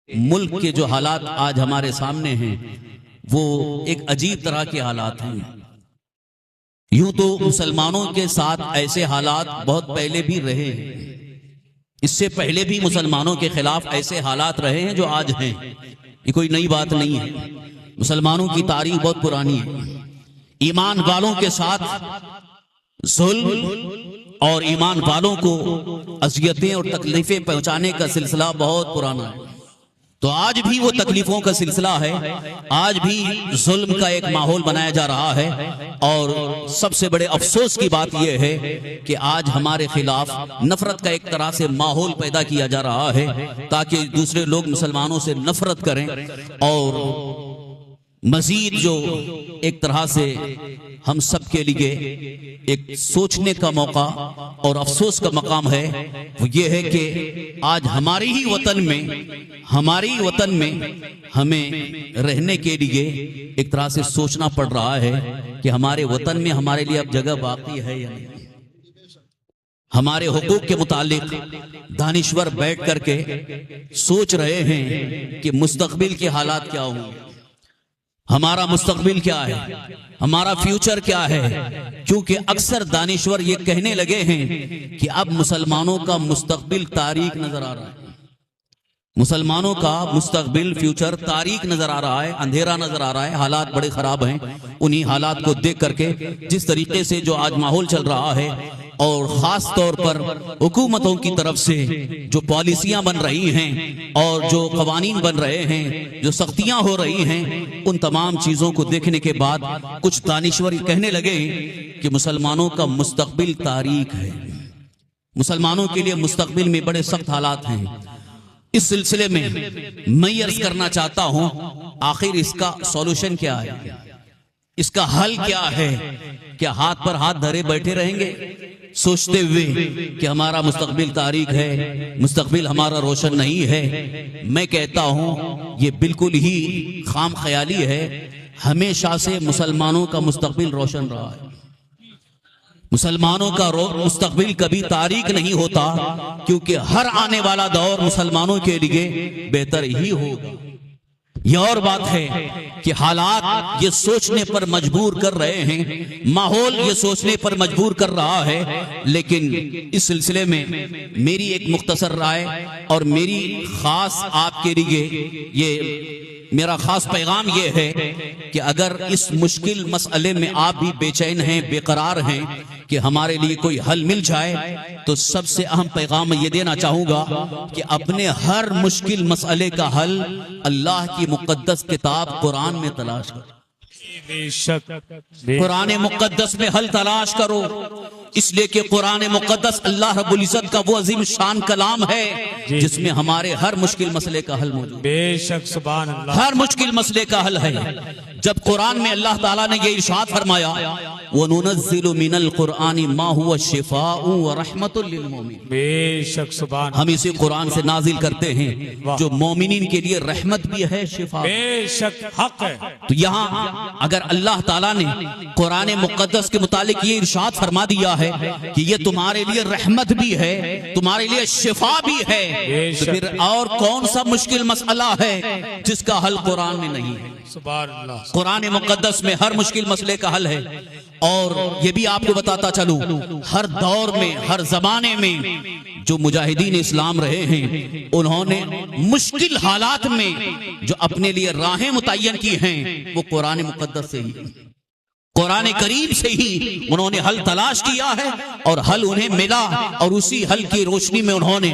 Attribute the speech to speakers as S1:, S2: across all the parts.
S1: मुल्क के जो हालात आज हमारे सामने हैं वो एक अजीब तरह के हालात हैं। यूं तो मुसलमानों के साथ ऐसे हालात बहुत पहले भी रहे हैं, इससे पहले भी मुसलमानों के खिलाफ ऐसे हालात रहे हैं जो आज हैं। ये कोई नई बात नहीं है। मुसलमानों की तारीख बहुत पुरानी है। ईमान वालों के साथ जुल्म और ईमान वालों को अज़ियतें और तकलीफें पहुंचाने का सिलसिला बहुत पुराना है। तो आज भी वो तकलीफों का सिलसिला है, आज भी जुल्म का एक माहौल बनाया जा रहा है। और सबसे बड़े अफसोस की बात यह है कि आज हमारे खिलाफ नफरत का एक तरह से माहौल पैदा किया जा रहा है ताकि दूसरे लोग मुसलमानों से नफरत करें। और मजीद जो एक तरह से हम सब के लिए एक सोचने का मौका और अफसोस का मकाम है वो ये है कि आज हमारे ही वतन में हमें रहने के लिए एक तरह से सोचना पड़ रहा है कि हमारे वतन में हमारे लिए अब जगह बाकी है या नहीं। हमारे हुकूक के मुतालिक दानिश्वर बैठ करके सोच रहे हैं कि मुस्तकबिल के हालात क्या होंगे, हमारा मुस्तकबिल क्या है, हमारा फ्यूचर क्या है। क्योंकि अक्सर दानिश्वर ये कहने लगे हैं कि अब मुसलमानों का मुस्तकबिल तारीक नजर आ रहा है, मुसलमानों का मुस्तकबिल फ्यूचर तारीक नजर आ रहा है, अंधेरा नजर आ रहा है, हालात बड़े खराब हैं। उन्हीं हालात को देख करके जिस तरीके से जो आज माहौल चल रहा है और खास तौर पर हुकूमतों की तरफ से जो पॉलिसियां बन रही हैं और जो कवानीन बन रहे हैं, जो सख्तियां हो रही हैं, उन तमाम चीजों को देखने के बाद कुछ दानिश्वर कहने लगे कि मुसलमानों का मुस्तकबिल तारीक है, मुसलमानों के लिए मुस्तकबिल में बड़े सख्त हालात हैं। इस सिलसिले में मैं अर्ज करना चाहता हूं आखिर इसका सॉल्यूशन क्या है, इसका हल क्या है। क्या हाथ पर हाथ धरे बैठे रहेंगे सोचते हुए कि हमारा मुस्तकबिल तारीक है, मुस्तकबिल हमारा रोशन नहीं है? मैं कहता हूं ये बिल्कुल ही खाम ख्याली है। हमेशा से मुसलमानों का मुस्तकबिल रोशन रहा है। मुसलमानों का मुस्तकबिल कभी तारीक नहीं होता क्योंकि हर आने वाला दौर मुसलमानों के लिए बेहतर ही होगा। यह और बात है कि हालात ये सोचने पर मजबूर कर रहे हैं, माहौल ये सोचने पर मजबूर कर रहा है। लेकिन इस सिलसिले में मेरी एक मुख्तसर राय और मेरी खास आपके लिए ये मेरा खास पैगाम ये है कि अगर इस मुश्किल मसले में आप भी बेचैन हैं, बेकरार हैं कि हमारे लिए कोई हल मिल जाए, तो सबसे अहम पैगाम ये देना चाहूंगा कि अपने हर मुश्किल मसले का हल अल्लाह की मुक़द्दस किताब कुरान में तलाश करो। कुरान मुक़द्दस में हल तलाश करो, इसलिए कि कुरान मुक़द्दस अल्लाह रब्बुल इज़्ज़त का वो अजीम शान कलाम है जिसमें हमारे हर मुश्किल मसले का हल मौजूद। बेशक सुभान अल्लाह, हर मुश्किल मसले का हल है। जब कुरान में अल्लाह ताला ने ये इरशाद फरमाया वनुनज़्ज़िलु मिनल कुरआनी मा हुवा शिफ़ाउ व रहमतुल लिल मोमिनीन, बेशक सुभान, हम इसे कुरान से नाजिल करते हैं जो मोमिनीन के लिए रहमत भी है, शिफा, बेशक हक है। तो यहाँ अगर अल्लाह ताला ने कुरान मुक़द्दस के मुतालिक ये इरशाद फरमा दिया है कि ये तुम्हारे लिए रहमत भी है, तुम्हारे लिए शिफा भी है, तो फिर और कौन सा मुश्किल मसला है जिसका हल कुरान में नहीं है? कुरान मुक़द्दस में हर मुश्किल मसले का हल है। और ये भी आपको बताता चलूं, हर दौर में, हर जमाने में जो मुजाहिदीन इस्लाम रहे हैं, उन्होंने मुश्किल हालात में जो अपने लिए राहें मुतय्यन की हैं वो कुरान मुक़द्दस से ही, कुरान करीम से ही उन्होंने हल तलाश किया है और हल उन्हें मिला। और उसी हल की रोशनी में उन्होंने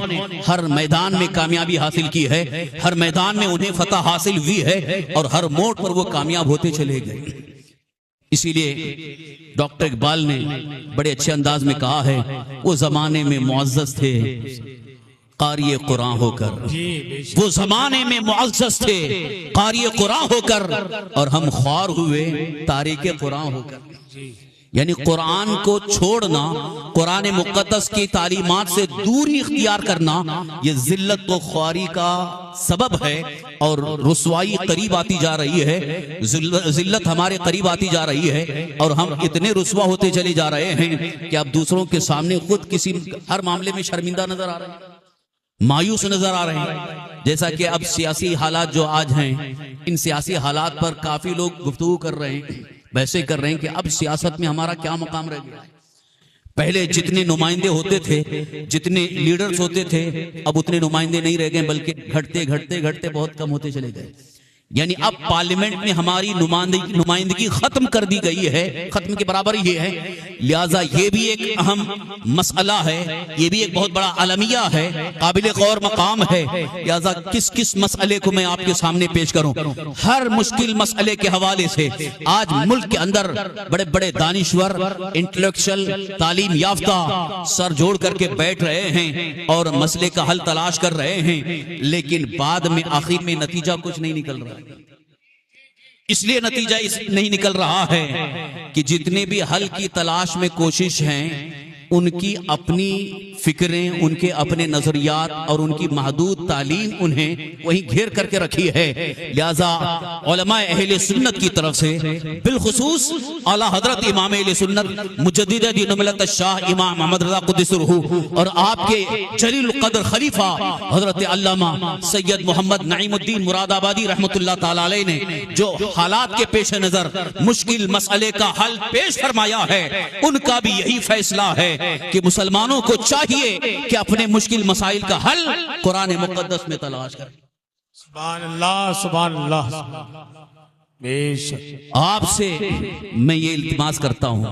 S1: हर मैदान में कामयाबी हासिल की है, हर मैदान में उन्हें फतह हासिल हुई है और हर मोड़ पर वो कामयाब होते चले गए। इसीलिए डॉक्टर इकबाल ने बड़े अच्छे अंदाज में कहा है, वो जमाने में मुअज़्ज़ज़ थे क़ारी कुरान होकर, वो जमाने में मुअज़्ज़ज़ थे क़ारी कुरान होकर, और हम ख्वार हुए तारीक़े कुरान होकर। यानी कुरान को छोड़ना, कुरान मुक़द्दस की तालीमात से दूरी इख्तियार करना, ये जिल्लत व ख्वारी का सबब है और रुसवाई करीब आती जा रही है, जिल्लत हमारे करीब आती जा रही है और हम इतने रुसवा होते चले जा रहे हैं कि आप दूसरों के सामने खुद किसी हर मामले में शर्मिंदा नजर आ रहे हैं, मायूस नजर आ रहे हैं। जैसा कि अब सियासी हालात जो आज हैं, इन सियासी हालात पर काफी लोग गुफ्तगू कर रहे हैं, वैसे कर रहे हैं कि अब सियासत में हमारा क्या मकाम रह गया। पहले जितने नुमाइंदे होते थे, जितने लीडर्स होते थे, अब उतने नुमाइंदे नहीं रह गए, बल्कि घटते घटते घटते बहुत कम होते चले गए। यानी अब पार्लियामेंट में हमारी नुमाइंदगी खत्म कर दी गई है, खत्म के बराबर ये है। लिहाजा ये भी एक अहम मसला है, ये भी एक बहुत बड़ा अलमिया है, काबिल गौर मकाम है। लिहाजा किस किस मसले को मैं आपके सामने पेश करूं। हर मुश्किल मसले के हवाले से आज मुल्क के अंदर बड़े बड़े दानिश्वर, इंटेलेक्चुअल, तालीम याफ्ता सर जोड़ करके बैठ रहे हैं और मसले का हल तलाश कर रहे हैं, लेकिन बाद में आखिर में नतीजा कुछ नहीं निकल रहा। इसलिए नतीजा नहीं निकल रहा है कि जितने भी हल की तलाश में कोशिश हैं, उनकी अपनी फिक्रें, उनके अपने नजरियात और उनकी महदूद तालीम उन्हें वहीं घेर करके रखी है। लिहाजा उलमा अहले सुन्नत की तरफ से बिलखुसूस आला हजरत इमाम अहले सुन्नत मुजद्दिद दीन मिल्लत शाह इमाम अहमद रज़ा क़ुद्दस रूहु और आपके जलील क़द्र खलीफा हजरत अल्लामा सैयद मोहम्मद नईमुद्दीन मुरादाबादी रहमतुल्लाह ताला अलैह ने जो हालात के पेश नजर मुश्किल मसले का हल पेश फरमाया है, उनका भी यही फैसला है कि मुसलमानों को चाहिए कि अपने मुश्किल मसाइल का हल कुरान मुक़द्दस में तलाश करें।
S2: सुभान अल्लाह, सुभान अल्लाह। बेशक
S1: आपसे मैं ये इल्तिमास करता हूँ,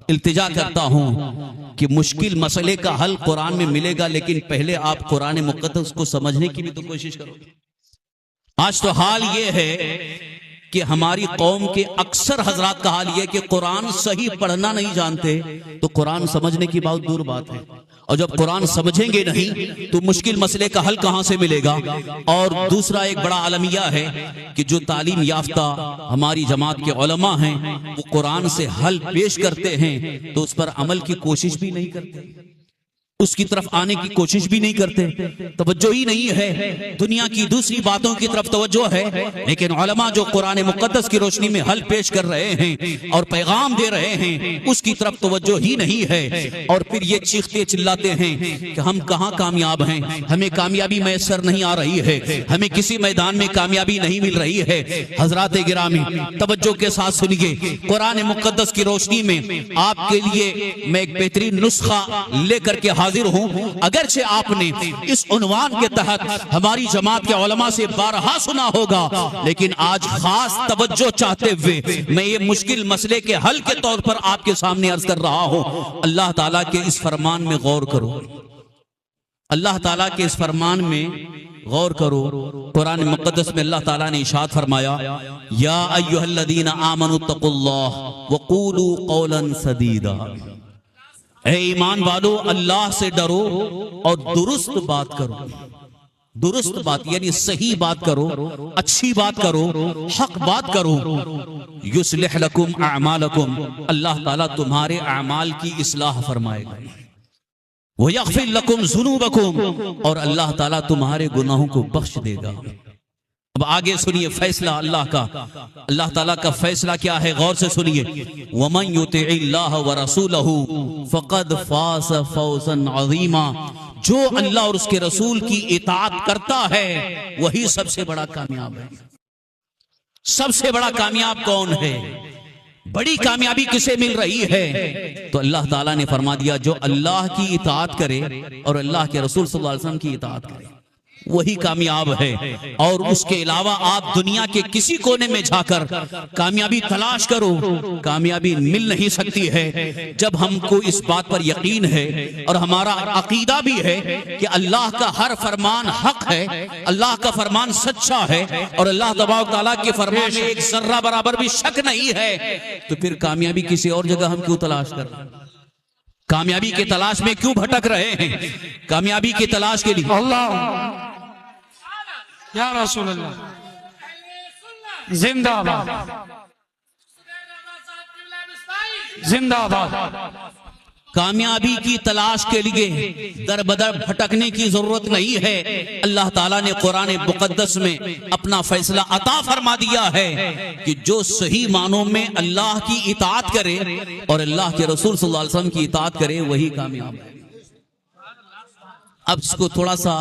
S1: इल्तिजा करता हूँ कि मुश्किल मसले का हल कुरान में मिलेगा, लेकिन पहले आप कुरान मुक़द्दस को समझने की भी तो कोशिश करो। आज तो हाल ये है कि हमारी कौम के अक्सर हजरात का हाल ये कि कुरान सही पढ़ना नहीं जानते, तो कुरान समझने की बहुत दूर बात है। और जब कुरान समझेंगे नहीं तो मुश्किल मसले का हल कहां से मिलेगा। और दूसरा एक बड़ा अलमिया है कि जो तालीम याफ्ता हमारी जमात के उलमा हैं, वो कुरान से हल पेश करते हैं तो उस पर अमल की कोशिश भी नहीं करते, उसकी तरफ आने की कोशिश भी नहीं करते, तवज्जो ही नहीं है। दुनिया की दूसरी बातों की तरफ तवज्जो है, लेकिन उलमा जो कुरान मुक़द्दस की रोशनी में हल पेश कर रहे हैं और पैगाम दे रहे हैं, उसकी तरफ तवज्जो ही नहीं है। और फिर ये चीखते चिल्लाते हैं कि हम कहाँ कामयाब हैं, हमें कामयाबी मैसर नहीं आ रही है, हमें किसी मैदान में कामयाबी नहीं मिल रही है। हजरात गिरामी तवज्जो के साथ सुनिए, कुरान मुक़द्दस की रोशनी में आपके लिए मैं एक बेहतरीन नुस्खा लेकर के हाजिर हूं। अगरचे आपने इस उन्वान के तहत हमारी जमात के उलमा से बारहा सुना होगा, लेकिन आज खास तवज्जो चाहते हुए मैं ये मुश्किल मसले के हल के तौर पर आपके सामने अर्ज कर रहा हूं। अल्लाह ताला के इस फरमान में गौर करो, अल्लाह ताला के इस फरमान में गौर करो। कुरान मुक़द्दस में अल्लाह ताला ने इरशाद फरमाया, या अय्युहल्लज़ीना आमनू तक़ुल्लाह वक़ूलू क़ौलन सदीदा। ऐ ईमान वालो, अल्लाह से डरो और दुरुस्त बात करो। दुरुस्त बात यानी सही बात करो, अच्छी बात करो, हक बात करो। युस्लिह लकुम अअमालकुम, अल्लाह ताला तुम्हारे अमाल की इस्लाह फरमाएगा। व यग़फिर लकुम ज़ुनूबकुम, और अल्लाह ताला तुम्हारे गुनाहों को बख्श देगा। अब आगे सुनिए फैसला अल्लाह का, अल्लाह ताला का फैसला क्या है, गौर से सुनिए। वमन युतिइल्लाह व रसूलहू फ़क़द फ़ाज़ फ़ौज़न अज़ीमा, जो अल्लाह और उसके रसूल की इताअत करता है वही सबसे बड़ा कामयाब है। सबसे बड़ा कामयाब कौन है, बड़ी कामयाबी किसे मिल रही है? तो अल्लाह ताला ने फरमा दिया, जो अल्लाह की इताअत करे और अल्लाह के रसूल सल्लल्लाहु अलैहि वसल्लम की इताअत करे वही कामयाब है। और उसके अलावा आप दुनिया के किसी कोने में जाकर कामयाबी तलाश करो, कामयाबी मिल नहीं सकती है। जब हमको इस बात पर यकीन है और हमारा अकीदा भी है कि अल्लाह का हर फरमान हक है, अल्लाह का फरमान सच्चा है और अल्लाह तबारक तआला के फरमान में एक जर्रा बराबर भी शक नहीं है, तो फिर कामयाबी किसी और जगह हम क्यों तलाश कर रहे हैं? कामयाबी के तलाश में क्यों भटक रहे हैं? कामयाबी की तलाश के लिए
S2: अल्लाह या रसूल अल्लाह जिंदाबाद, जिंदाबाद।
S1: कामयाबी की तलाश के लिए दर बदर भटकने की जरूरत नहीं है। अल्लाह ताला ने कुरान मुक़द्दस में अपना फैसला अता फरमा दिया है कि जो सही मानों में अल्लाह की इताअत करे और अल्लाह के रसूल सल्लल्लाहु अलैहि वसल्लम की इताअत करे वही कामयाब है। अब इसको थोड़ा सा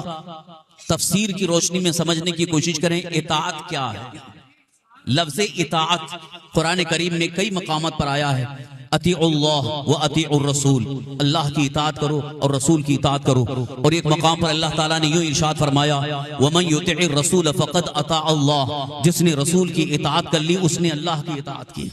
S1: तफसीर की रोशनी में समझने की कोशिश करें इताअत क्या है। लफ्ज़ इताअत कुरान करीम में कई मकामात पर आया है। अतीउल्लाह व अतीउर रसूल, अल्लाह की इताअत करो और रसूल की इताअत करो। और एक मकाम पर अल्लाह ताला ने यूं इरशाद फरमाया, वमन युतिइर रसूल फ़क़द अता अल्लाह, जिसने रसूल की इताअत कर ली उसने अल्लाह की इताअत की।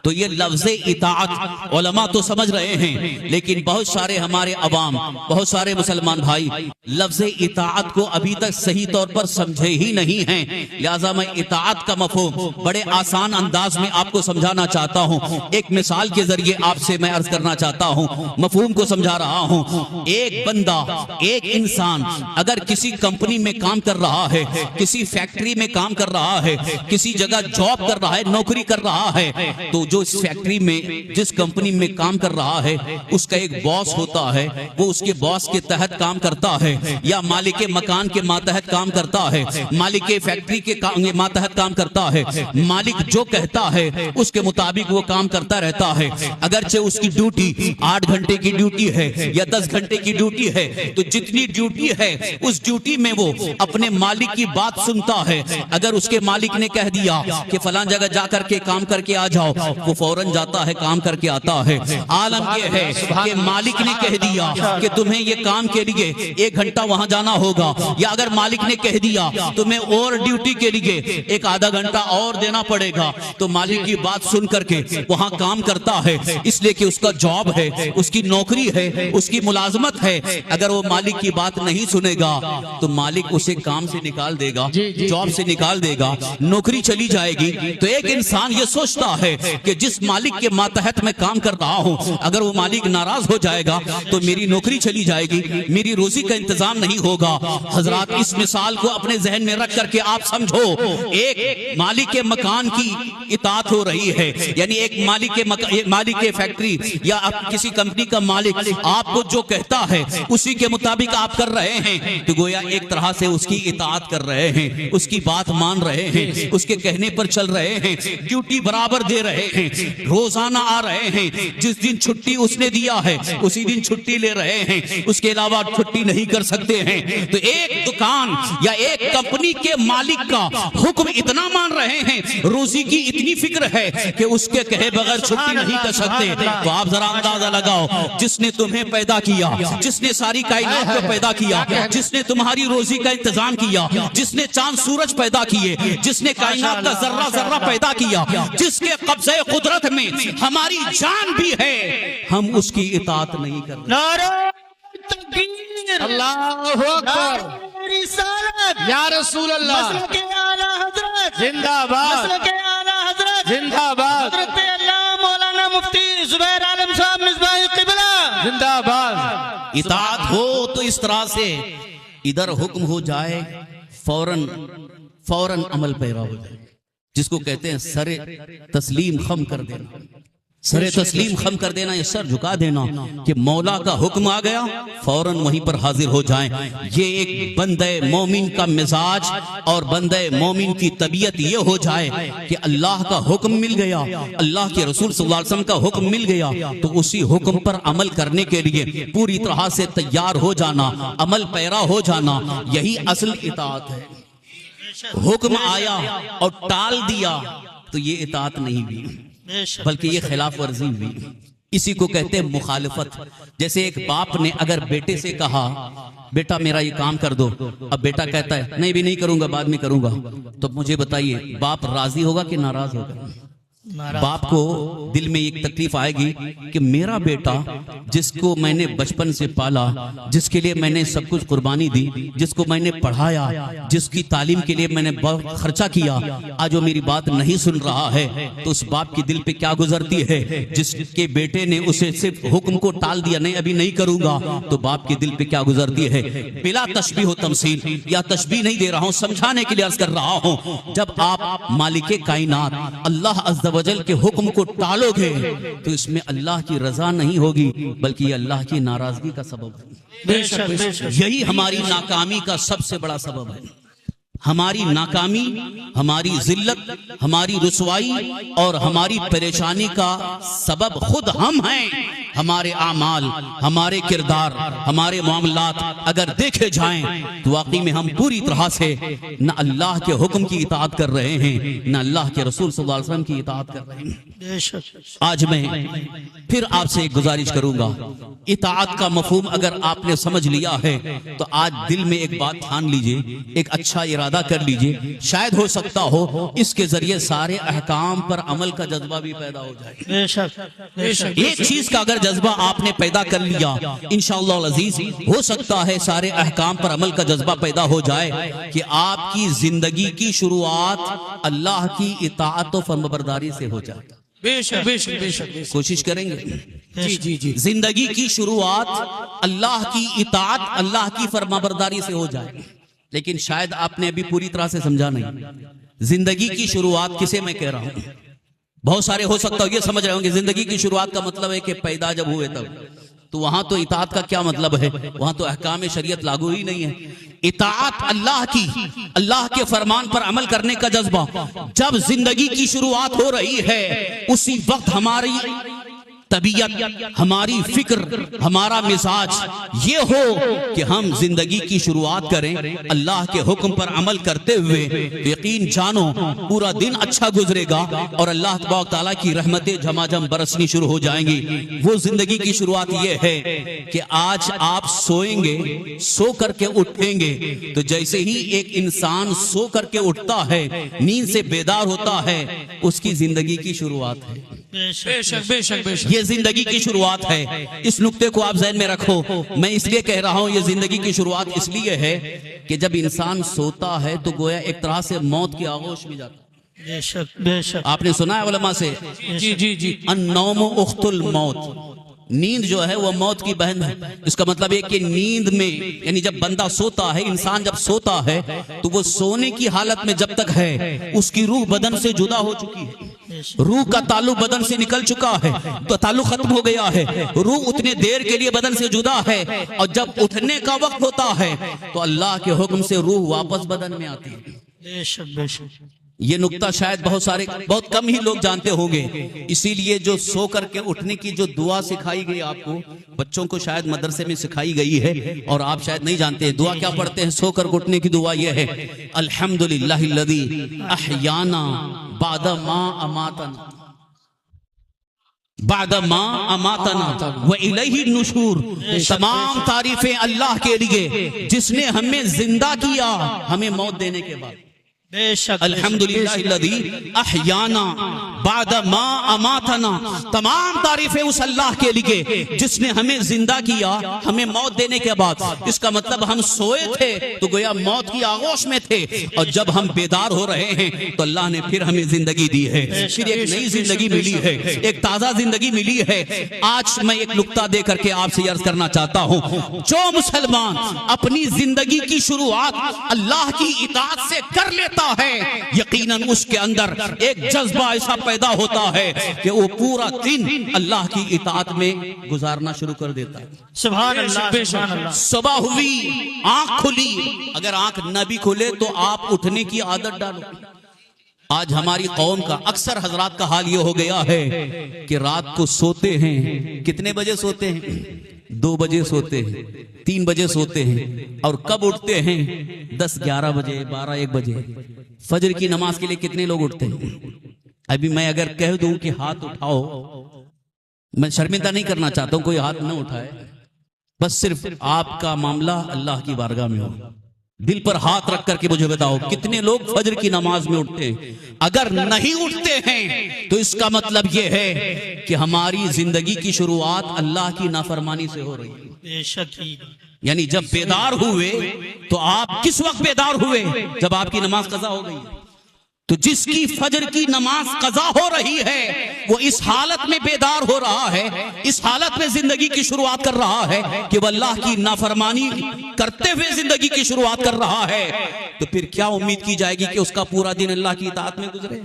S1: तो ये लफ्ज़ इताअत उलमा तो समझ रहे हैं, लेकिन बहुत सारे हमारे अवाम, बहुत सारे मुसलमान भाई लफ्ज़ इताअत को अभी तक सही तौर पर समझे ही नहीं हैं। लिहाजा मैं इताअत का मफ़हूम बड़े आसान अंदाज में आपको समझाना चाहता हूँ। एक मिसाल के जरिए आपसे मैं अर्ज करना चाहता हूँ, मफ़हूम को समझा रहा हूँ। एक बंदा, एक इंसान अगर किसी कंपनी में काम कर रहा है, किसी फैक्ट्री में काम कर रहा है, किसी जगह जॉब कर रहा है, नौकरी कर रहा है, तो जो इस फैक्ट्री में, जिस कंपनी में काम कर रहा है, उसका एक बॉस होता है। वो उसके बॉस के तहत काम करता है, या मालिक के मकान के मातहत काम करता है, मालिक के फैक्ट्री के मातहत काम करता है। मालिक जो कहता है उसके मुताबिक वो काम करता रहता है। अगरचे उसकी ड्यूटी 8 घंटे की ड्यूटी है या 10 घंटे की ड्यूटी है, तो जितनी ड्यूटी है उस ड्यूटी में वो अपने मालिक की बात सुनता है। अगर उसके मालिक ने कह दिया कि फलां जगह जाकर के काम करके आ जाओ, वो फौरन जाता है, काम करके आता है। आलम यह है कि मालिक ने कह दिया कि तुम्हें ये काम के लिए 1 घंटा वहां जाना होगा, या अगर मालिक ने कह दिया तुम्हें और ड्यूटी के लिए 1 आधा घंटा और देना पड़ेगा, तो मालिक की बात सुन करके वहां काम करता है, इसलिए कि उसका जॉब है, उसकी नौकरी है, उसकी मुलाजमत है। अगर वो मालिक की बात नहीं सुनेगा तो मालिक उसे काम से निकाल देगा, जॉब से निकाल देगा, नौकरी चली जाएगी। तो एक इंसान ये सोचता है कि जिस मालिक के मातहत मैं काम कर रहा हूं, अगर वो मालिक नाराज हो जाएगा तो मेरी नौकरी चली जाएगी, मेरी रोजी का इंतजाम नहीं होगा। हजरात, इस मिसाल को अपने जहन में रख करके आप समझो, एक मालिक के मकान की इताअत हो रही है, यानी एक मालिक के फैक्ट्री या किसी कंपनी का मालिक आपको जो कहता है उसी के मुताबिक आप कर रहे हैं, तो गोया एक तरह से उसकी इताअत कर रहे हैं, उसकी बात मान रहे हैं, उसके कहने पर चल रहे हैं, ड्यूटी बराबर दे रहे हैं, रोजाना आ रहे हैं। जिस दिन छुट्टी उसने दिया है उसी दिन छुट्टी ले रहे हैं, उसके अलावा छुट्टी नहीं कर सकते हैं। तो एक दुकान या एक कंपनी के मालिक का हुक्म इतना मान रहे हैं, रोजी की इतनी फिक्र है कि उसके कहे बगैर छुट्टी नहीं कर सकते। तो आप जरा अंदाजा लगाओ, जिसने तुम्हें पैदा किया, जिसने सारी कायनात को पैदा किया, जिसने तुम्हारी रोजी का इंतजाम किया, जिसने चांद सूरज पैदा किए, जिसने कायनात का जर्रा जर्रा पैदा किया, जिसके कब्जे कुदरत में हमारी जान भी है, हम उसकी इताअत नहीं कर रहे।
S3: नारे तकबीर,
S2: अल्लाहु अकबर,
S3: रिसालत,
S2: या रसूल अल्लाह,
S3: मसलक के आला हजरत
S2: जिंदाबाद,
S3: मसलक के आला हजरत
S2: जिंदाबाद,
S3: हजरत अल्लाह मौलाना मुफ्ती जुबैर आलम साहब मिसबाह क़िबला
S2: जिंदाबाद।
S1: इताअत हो तो इस तरह से इधर हुक्म हो जाए, फौरन अमल पैरा हो जाए, जिसको कहते हैं सरे तस्लीम खम कर देना। सरे तस्लीम खम कर देना, ये सर झुका देना कि मौला का हुक्म आ गया, फौरन वहीं पर हाजिर हो जाएं। ये एक बंदे मोमिन का मिजाज और बंदे मोमिन की तबीयत ये हो जाए कि अल्लाह का हुक्म मिल गया, अल्लाह के रसूल सल्लल्लाहु अलैहि वसल्लम का हुक्म मिल गया, तो उसी हुक्म पर अमल करने के लिए पूरी तरह से तैयार हो जाना, अमल पैरा हो जाना, यही असल इताअत है। हुक्म आया और टाल दिया तो ये इताअत नहीं हुई, बल्कि ये खिलाफ वर्जी हुई। इसी को कहते हैं मुखालिफत। जैसे एक बाप ने अगर बेटे से कहा बेटा मेरा ये काम कर दो, अब बेटा कहता है नहीं भी नहीं करूंगा, बाद में करूंगा, तो मुझे बताइए बाप राजी होगा कि नाराज होगा? बाप को दिल में एक तकलीफ आएगी कि मेरा बेटा जिसको मैंने बचपन से पाला, जिसके लिए मैंने सब कुछ कुर्बानी दी, जिसको मैंने पढ़ाया, जिसकी तालीम के लिए मैंने बहुत खर्चा किया, आज वो मेरी बात नहीं सुन रहा है, तो उस बाप की दिल पे क्या गुजरती है? जिसके बेटे ने उसे सिर्फ हुक्म को टाल दिया, नहीं अभी नहीं करूंगा, तो बाप की दिल पे क्या गुजरती है? बिला तशबीह हो तमसील, या तशबीह नहीं दे रहा हूं, समझाने के लिए अर्ज कर रहा हूं। जब आप मालिक कायनात अल्लाह अज़्ज़ वजल के हुक्म को टालोगे तो इसमें अल्लाह की रजा नहीं होगी, बल्कि ये अल्लाह की नाराजगी का सबब है। यही हमारी नाकामी का सबसे बड़ा सबब है। हमारी नाकामी, हमारी जिल्लत, हमारी रुसवाई और हमारी परेशानी का सबब खुद हम हैं। हमारे आमाल, हमारे किरदार, हमारे मामलात अगर देखे जाएं तो वाकई में हम पूरी तरह से न अल्लाह के हुक्म की इताअत कर रहे हैं, न अल्लाह के रसूल सल्लल्लाहु अलैहि वसल्लम की इताअत कर रहे हैं। आज मैं फिर आपसे एक गुजारिश करूंगा, इताअत का मफहूम अगर आपने समझ लिया है तो आज दिल में एक बात ठान लीजिए, एक अच्छा इरादा कर लीजिए। शायद हो सकता हो इसके जरिए सारे अहकाम पर अमल का जज्बा भी पैदा हो जाए।
S3: बेशक
S1: एक चीज का अगर जज्बा आपने पैदा कर लिया, इंशाअल्लाह अजीज हो सकता है सारे अहकाम पर अमल का जज्बा पैदा हो जाए कि आपकी जिंदगी की शुरुआत अल्लाह की इताअत और फर्माबरदारी से हो जाए।
S2: बेशक बेशक बेशक
S1: कोशिश करेंगे
S2: जी जी जी।
S1: जिंदगी की शुरुआत अल्लाह की इताअत, अल्लाह की फर्माबरदारी से हो जाए। लेकिन शायद आपने अभी पूरी तरह से समझा नहीं जिंदगी की शुरुआत किसे मैं कह रहा हूं। बहुत सारे हो सकता है ये समझ रहे होंगे जिंदगी की शुरुआत का मतलब है कि पैदा जब हुए तब, तो वहां तो इताअत का क्या मतलब है, वहां तो अहकाम शरीयत लागू ही नहीं है। इताअत अल्लाह की, अल्लाह के फरमान पर अमल करने का जज्बा जब जिंदगी की शुरुआत हो रही है, उसी वक्त हमारी तबीयत, हमारी फिक्र, हमारा मिजाज ये हो कि हम जिंदगी की शुरुआत करें अल्लाह के हुक्म पर अमल करते हुए, यकीन जानो पूरा दिन अच्छा गुजरेगा और अल्लाह तबारक तआला की रहमतें झमाझम बरसनी शुरू हो जाएंगी। वो जिंदगी की शुरुआत ये है कि आज आप सोएंगे, सो करके उठेंगे तो जैसे ही एक इंसान सो करके उठता है, नींद से बेदार होता है, उसकी जिंदगी की शुरुआत है।
S2: बेशक बेशक बेशक
S1: ये जिंदगी की शुरुआत है। इस नुक्ते को आप ज़हन में रखो। मैं इसलिए कह रहा हूं ये जिंदगी की शुरुआत इसलिए है कि जब इंसान सोता है तो गोया एक तरह से मौत की आगोश में जाता है।
S3: बेशक बेशक
S1: आपने सुना है उलमा से,
S2: जी जी जी।
S1: अन्नौम उख्तुल मौत, नींद जो है वो मौत की बहन है। इसका मतलब है कि नींद में, यानी जब बंदा सोता है, इंसान जब सोता है तो वो सोने की हालत में जब तक है उसकी रूह बदन से जुदा हो चुकी है, रूह का ताल्लुक बदन से निकल चुका है, तो ताल्लुक खत्म हो गया है, रूह उतने देर के लिए बदन से जुदा है। और जब उठने का वक्त होता है तो अल्लाह के हुक्म से रूह वापस बदन में आती है।
S3: बेशक बेशक
S1: ये नुक्ता शायद बहुत कम ही लोग जानते होंगे। इसीलिए जो सो करके उठने की जो दुआ सिखाई गई आपको, बच्चों को शायद मदरसे में सिखाई गई है और आप शायद नहीं जानते हैं। दुआ क्या पढ़ते हैं सो कर उठने की? दुआ यह है, अल्हम्दुलिल्लाहिल्लज़ी अहयाना बादा मा अमातना, बादा मा अमातना व इलैहि नुशूर। तमाम तारीफें अल्लाह के लिए जिसने हमें जिंदा किया, हमें मौत देने के बाद।
S3: बेशक
S1: अल्हम्दुलिल्लाहिल्लज़ी अहयाना बादा मा अमातना। तमाम तारीफें उस अल्लाह के लिए जिसने हमें जिंदा किया, हमें मौत देने के बाद। इसका मतलब हम सोए थे तो गोया मौत की आगोश में थे, और जब हम बेदार हो रहे हैं तो अल्लाह ने फिर हमें जिंदगी दी है, फिर एक नई जिंदगी मिली है, एक ताजा जिंदगी मिली है। आज मैं एक नुक्ता दे करके आपसे अर्ज करना चाहता हूं, जो मुसलमान अपनी जिंदगी की शुरुआत अल्लाह की इताअत से कर लेता है, यकीनन उसके अंदर एक जज्बा ऐसा पैदा होता है कि वो पूरा दिन अल्लाह की इताअत में गुजारना शुरू कर देता है।
S3: सुभान अल्लाह सुभान अल्लाह।
S1: सुबह हुई, आंख खुली, अगर आंख न भी खुले तो आप उठने की आदत डालो। आज हमारी कौम का अक्सर हजरात का हाल ये हो गया है कि रात को सोते हैं, कितने बजे सोते हैं? 2 बजे सोते हैं, 3 बजे सोते हैं, और कब उठते हैं? 10, 11 बजे, 12, 1 बजे। फजर की नमाज के लिए कितने लोग उठते हैं? अभी मैं अगर कह दूं कि हाथ उठाओ, मैं शर्मिंदा नहीं करना चाहता हूं, कोई हाथ न उठाए, बस सिर्फ आपका मामला अल्लाह की बारगाह में हो। दिल पर हाथ रख करके मुझे बताओ कितने लोग फजर की नमाज में उठते हैं? अगर नहीं उठते हैं तो इसका मतलब यह है कि हमारी जिंदगी की शुरुआत अल्लाह की नाफरमानी से हो रही है।
S3: बेशक ही
S1: यानी जब बेदार हुए तो आप किस वक्त बेदार हुए? जब आपकी नमाज कज़ा हो गई। तो जिसकी फजर की नमाज कज़ा हो रही है वो इस हालत में बेदार हो रहा है, इस हालत में जिंदगी की शुरुआत कर रहा है कि वह अल्लाह की नाफरमानी करते हुए जिंदगी की शुरुआत कर रहा है, तो फिर क्या उम्मीद की जाएगी कि उसका पूरा दिन अल्लाह की इताअत में गुजरे?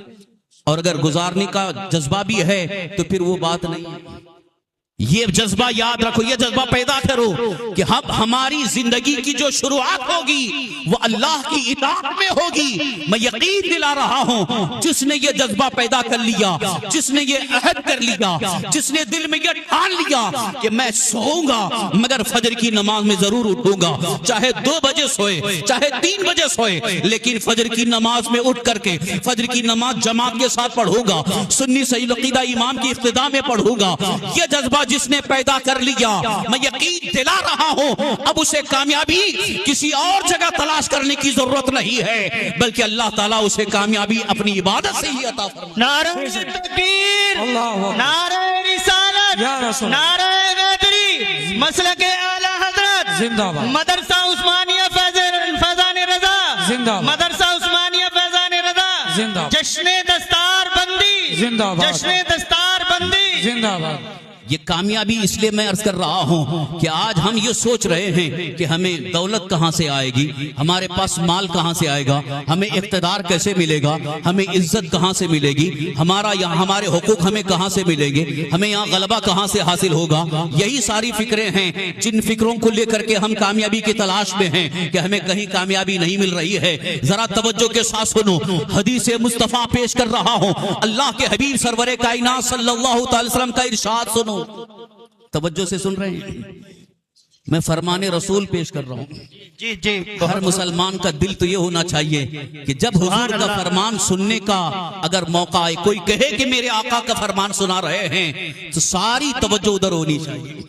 S1: और अगर गुजारने का जज्बा भी है तो फिर वो बात नहीं है। ये जज्बा याद रखो, ये जज्बा पैदा करो कि हम हमारी जिंदगी की जो शुरुआत होगी वो अल्लाह की इताअत में होगी। मैं यकीन दिला रहा हूं, जिसने ये जज्बा पैदा कर लिया, जिसने ये अहद कर लिया, जिसने दिल में ये ठान लिया कि मैं सोऊंगा मगर फजर की नमाज में जरूर उठूंगा, चाहे 2 बजे सोए चाहे 3 बजे सोए, लेकिन फजर की नमाज में उठ करके फजर की नमाज जमात के साथ पढ़ूंगा, सुन्नी सही अकीदा इमाम की इख्तिदा में पढ़ूंगा। ये जज्बा जिसने पैदा कर लिया, मैं यकीन दिला रहा हूं, अब उसे कामयाबी किसी और जगह तलाश करने की जरूरत नहीं है, बल्कि अल्लाह ताला उसे कामयाबी अपनी इबादत से ही अता फरमाए।
S3: नारे तकबीर,
S2: अल्लाहु अकबर।
S3: नारे रिसालत,
S2: या रसूल।
S3: नारे हैदरी, मसलक आला हजरत
S2: जिंदाबाद।
S3: मदरसा उस्मानिया फैजान रजा
S2: जिंदाबाद।
S3: मदरसा उस्मानिया फैजान रजा
S2: जिंदाबाद।
S3: जश्न दस्तार बंदी
S2: जिंदाबाद।
S3: जश्न दस्तार बंदी
S2: जिंदाबाद।
S1: ये कामयाबी इसलिए मैं अर्ज कर रहा हूं कि आज हम ये सोच रहे हैं कि हमें दौलत कहां से आएगी, हमारे पास माल कहां से आएगा, हमें इख्तिदार कैसे मिलेगा, हमें इज्जत कहां से मिलेगी, हमारे हुकूक हमें कहां से मिलेंगे, हमें यहाँ गलबा कहां से हासिल होगा। यही सारी फिक्रें हैं जिन फिक्रों को लेकर के हम कामयाबी की तलाश में हैं कि हमें कहीं कामयाबी नहीं मिल रही है। जरा तवज्जो के साथ सुनो, हदीस मुस्तफा पेश कर रहा हूं, अल्लाह के हबीब सरवरे कायनात सल्लल्लाहु अलैहि वसल्लम का इरशाद सुनो, तवज्जो से सुन रहे हैं, मैं फरमाने रसूल पेश कर रहा हूं।
S3: जी जी,
S1: हर मुसलमान का दिल तो ये होना चाहिए कि जब हुजूर का फरमान सुनने का अगर मौका आए, कोई कहे कि मेरे आका का फरमान सुना रहे हैं, तो सारी तवज्जो उधर होनी चाहिए।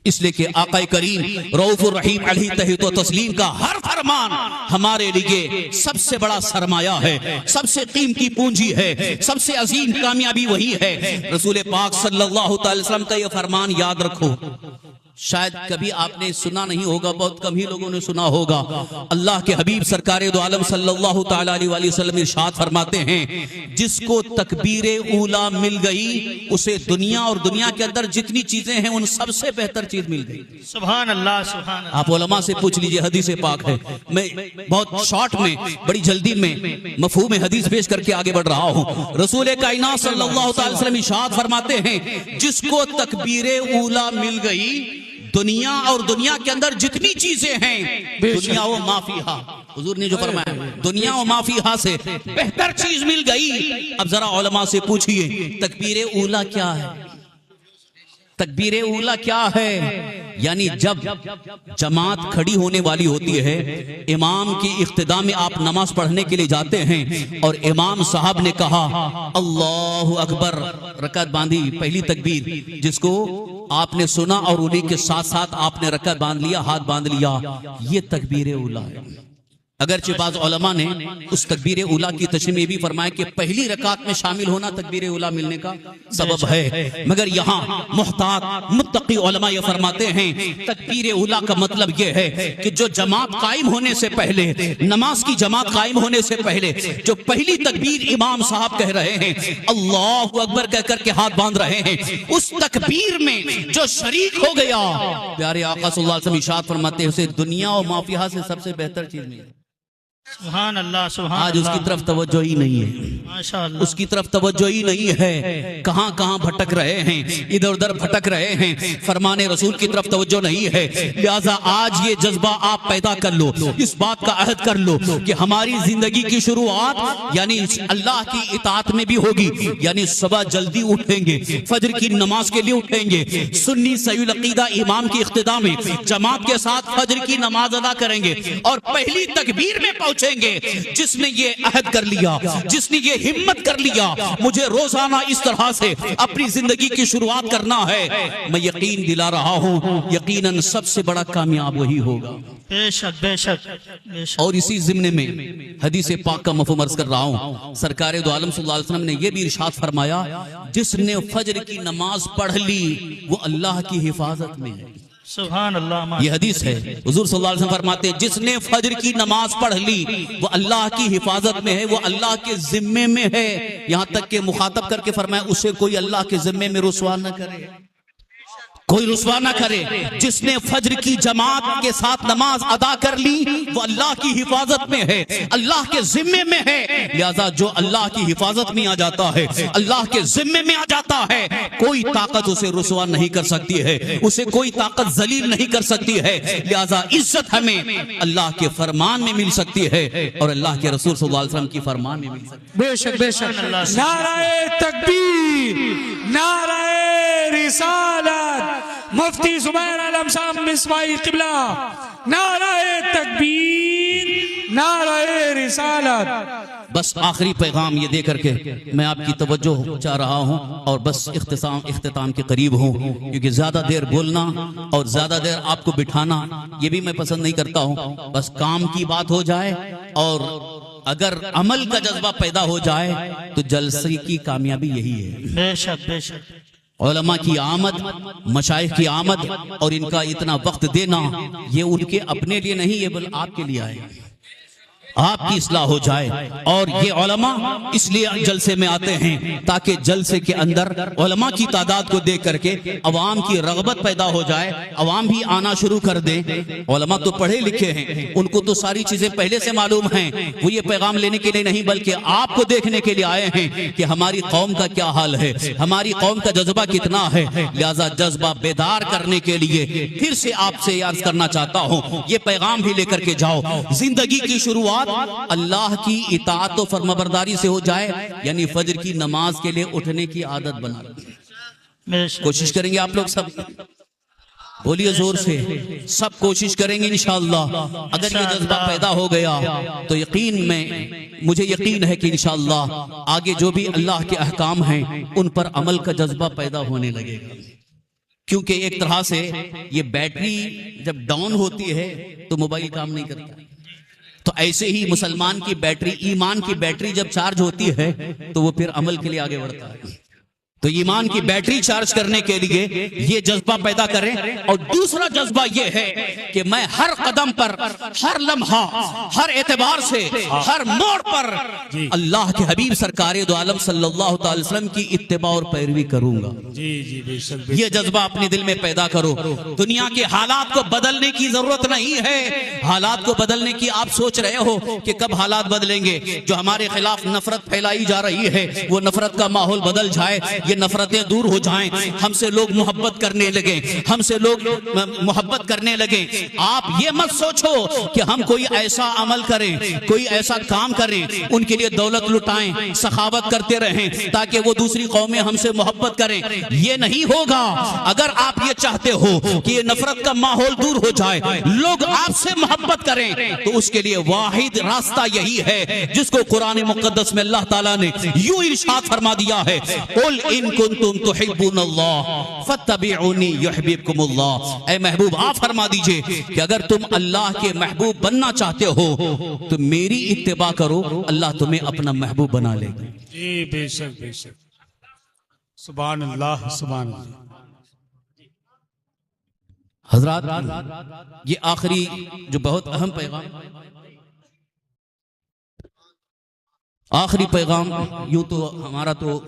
S1: इसलिए कि आका करीम रऊफुर रहीम अलैहि तहतो तस्लीम का हर फरमान हमारे लिए सबसे बड़ा सरमाया है, सबसे कीमती पूंजी है, सबसे अजीम कामयाबी वही है। रसूल पाक सल्लल्लाहु अलैहि वसल्लम का यह फरमान याद रखो, शायद कभी आपने सुना नहीं होगा, बहुत कम ही लोगों ने सुना होगा। अल्लाह के हबीब सरकारे दो आलम सल्लल्लाहु ताला अलैहि वसल्लम इरशाद फरमाते हैं, जिसको तकबीरे ऊला मिल गई उसे दुनिया और दुनिया के अंदर जितनी चीजें हैं उन सबसे बेहतर चीज मिल गई।
S3: सुभान अल्लाह, सुभान अल्लाह।
S1: आप उलमा से पूछ लीजिए, हदीस पाक है। मैं बहुत शॉर्ट में, बड़ी जल्दी में मफहूम हदीस पेश करके आगे बढ़ रहा हूं। रसूल कायनात सल्लल्लाहु अलैहि वसल्लम इरशाद फरमाते हैं, जिसको तकबीरे ऊला मिल गई, दुनिया और दुनिया के अंदर जितनी चीजें हैं, दुनिया व माफिहा, हुजूर ने जो फरमाया, दुनिया व माफिहा से बेहतर चीज मिल गई। अब जरा उलमा से पूछिए, तकबीरे ऊला क्या है? तकबीरे ऊला क्या है? यानी जब जमात खड़ी होने वाली होती है, इमाम की इख्तिदा में आप नमाज पढ़ने के लिए जाते हैं और इमाम साहब ने कहा अल्लाहु अकबर, रकात बांधी, पहली तकबीर जिसको आपने सुना और उन्हीं के साथ साथ आपने रकात बांध लिया, हाथ बांध लिया, ये तकबीरे ऊला है। अगरचे बाज़ उलमा ने उस तकबीर उला की तशरीह भी फरमाया कि पहली रकात में शामिल होना तकबीर उला मिलने का सबब है, मगर यहाँ मुहतात मुत्तकी उलमा ये फरमाते हैं तकबीर उला का मतलब ये है कि जो जमात कायम होने से पहले, नमाज की जमात कायम होने से पहले जो पहली तकबीर इमाम साहब कह रहे हैं, अल्लाहु अकबर कह करके हाथ बांध रहे हैं, उस तकबीर में जो शरीक हो गया, प्यारे आका सल्लल्लाहु अलैहि वसल्लम इरशाद फरमाते हैं उसे दुनिया और माफिया से सबसे बेहतर चीज मिली।
S3: सुभान अल्लाह, सुभान
S1: आज उसकी तरफ तवज्जो ही नहीं है,
S3: माशाअल्लाह,
S1: उसकी तरफ तवज्जो ही नहीं है। कहां कहां भटक रहे हैं, इधर उधर भटक रहे हैं, फरमाने रसूल की तरफ तवज्जो नहीं है। लिहाजा आज ये जज्बा आप पैदा कर लो, इस बात का अहद कर लो कि हमारी जिंदगी की शुरुआत यानी अल्लाह की इताअत में भी होगी, यानी सुबह जल्दी उठेंगे, फजर की नमाज के लिए उठेंगे, सुन्नी सही अकीदा इमाम की इख्तिदा में जमात के साथ फजर की नमाज अदा करेंगे और पहली तकबीर में पहुंचेंगे। जिसने ये अहद कर लिया, जिसने ये हिम्मत कर लिया, मुझे रोजाना इस तरह से अपनी जिंदगी की शुरुआत करना है, मैं यकीन दिला रहा हूं यकीनन सबसे बड़ा कामयाब वही होगा।
S3: बेशक बेशक बेशक।
S1: और इसी जिम्ने में हदीस पाक का मफ़हूम अर्ज कर रहा हूं, सरकार दो आलम सल्लल्लाहु अलैहि वसल्लम ने यह भी इरशाद फरमाया, जिसने फजर की नमाज पढ़ ली वो अल्लाह की हिफाजत में है।
S3: सुभान अल्लाह,
S1: ये हदीस है, हुजूर सल्लल्लाहु अलैहि वसल्लम फरमाते हैं जिसने फजर की नमाज पढ़ ली वो अल्लाह की हिफाजत में है, वो अल्लाह के जिम्मे में है। यहां तक के मुखातब करके फरमाया उसे कोई अल्लाह के जिम्मे में रुसवा न करे। कोई रुसवा ना करे। जिसने फज्र की जमात के साथ नमाज अदा कर ली वो अल्लाह की हिफाजत में है, अल्लाह के जिम्मे में है। लिहाजा जो अल्लाह की हिफाजत में आ जाता है, अल्लाह के जिम्मे में आ जाता है, कोई ताकत उसे रुसवा नहीं कर सकती है, उसे कोई ताकत जलील नहीं कर सकती है। लिहाजा इज्जत हमें अल्लाह के फरमान में मिल सकती है और अल्लाह के रसूल सल्लल्लाहु अलैहि वसल्लम की फरमान में मिल सकती है।
S2: बेशक बेशक। नाराए तकबीर, नाराए रिसालत, मुफ्ती जुबैर आलम साहब मिसवाई किबला, नाराए तकबीर, नाराए रिसालत।
S1: बस आखिरी पैगाम ये दे करके मैं आपकी तवज्जो चाह रहा हूँ और बस इख्तिताम के करीब हूँ, क्योंकि ज्यादा देर बोलना और ज्यादा देर आपको बिठाना ये भी मैं पसंद नहीं करता हूँ। बस काम की बात हो जाए और अगर अमल का जज्बा पैदा हो जाए तो जलसे की कामयाबी यही है।
S3: बेशक बेशक।
S1: उलमा की आमद, मशाइख की आमद और इनका इतना वक्त देना ये उनके अपने लिए नहीं, ये बल्कि आपके लिए आए, आपकी इस्लाह हो जाए। और ये उलमा इसलिए जलसे में आते हैं ताकि जलसे के अंदर उलमा की तादाद को देख करके अवाम की रगबत पैदा हो जाए, अवाम भी आना शुरू कर दे। उलमा तो पढ़े लिखे हैं, उनको तो सारी चीजें पहले से मालूम हैं, वो ये पैगाम लेने के लिए नहीं बल्कि आपको देखने के लिए आए हैं कि हमारी कौम का क्या हाल है, हमारी कौम का जज्बा कितना है। लिहाजा जज्बा बेदार करने के लिए फिर से आपसे अर्ज करना चाहता हूँ, ये पैगाम भी लेकर के जाओ। जिंदगी की शुरुआत अल्लाह की इताअत और फरमाबरदारी से हो जाए, यानी फजर की नमाज के लिए उठने की आदत बना लो। कोशिश करेंगे आप लोग सब, बोलिए जोर से, सब कोशिश करेंगे इंशाअल्लाह। अगर ये जज्बा पैदा हो गया तो यकीन में मुझे यकीन है कि इंशाअल्लाह आगे जो भी अल्लाह के अहकाम हैं उन पर अमल का जज्बा पैदा होने लगेगा। क्योंकि एक तरह से ये बैटरी जब डाउन होती है तो मोबाइल काम नहीं करता, तो ऐसे ही मुसलमान की बैटरी, ईमान की बैटरी जब चार्ज होती है तो वो फिर अमल के लिए आगे बढ़ता है। तो ईमान की बैटरी चार्ज करने के लिए ये जज्बा पैदा करें। और दूसरा जज्बा ये है कि मैं हर कदम पर, हर लम्हा, हर एतबार से, हर मोड़ पर अल्लाह के हबीब सरकार दो आलम सल्लल्लाहु अलैहि वसल्लम की इत्तिबा और पैरवी करूंगा।
S2: जी जी बेशक।
S1: ये जज्बा अपने दिल में पैदा करो। दुनिया के हालात को बदलने की जरूरत नहीं है, हालात को बदलने की आप सोच रहे हो कि कब हालात बदलेंगे। जो हमारे खिलाफ नफरत फैलाई जा रही है वो नफरत का माहौल बदल जाए, ये नफरतें दूर हो जाएं, हमसे लोग मोहब्बत करने लगे, हमसे लोग मोहब्बत करने लगे। आप ये मत सोचो कि हम कोई ऐसा अमल करें, कोई ऐसा काम करें, उनके लिए दौलत लुटाएं, सखावत करते रहें ताकि वो दूसरी कौमें हमसे मोहब्बत करें। ये नहीं होगा। अगर आप ये चाहते हो कि ये नफरत का माहौल दूर हो जाए, लोग आपसे मोहब्बत करें, तो उसके लिए वाहिद रास्ता यही है जिसको कुरान मुकद्दस में अल्लाह ताला ने यूं इरशाद फरमा दिया है, कुल इन कुंतुम तुहिब्बुनल्लाह फत्तबिऊनी युहिब्बुकुमुल्लाह। ऐ महबूब आप फरमा दीजिए कि अगर तुम अल्लाह के महबूब बनना चाहते हो तो मेरी इत्तिबा करो, अल्लाह तुम्हें अपना महबूब बना लेगा।
S2: जी बेशक बेशक। सुभान अल्लाह, सुभान अल्लाह।
S1: हजरात, ये आखिरी जो बहुत अहम पैगाम, आखिरी पैगाम, यूं तो हमारा तो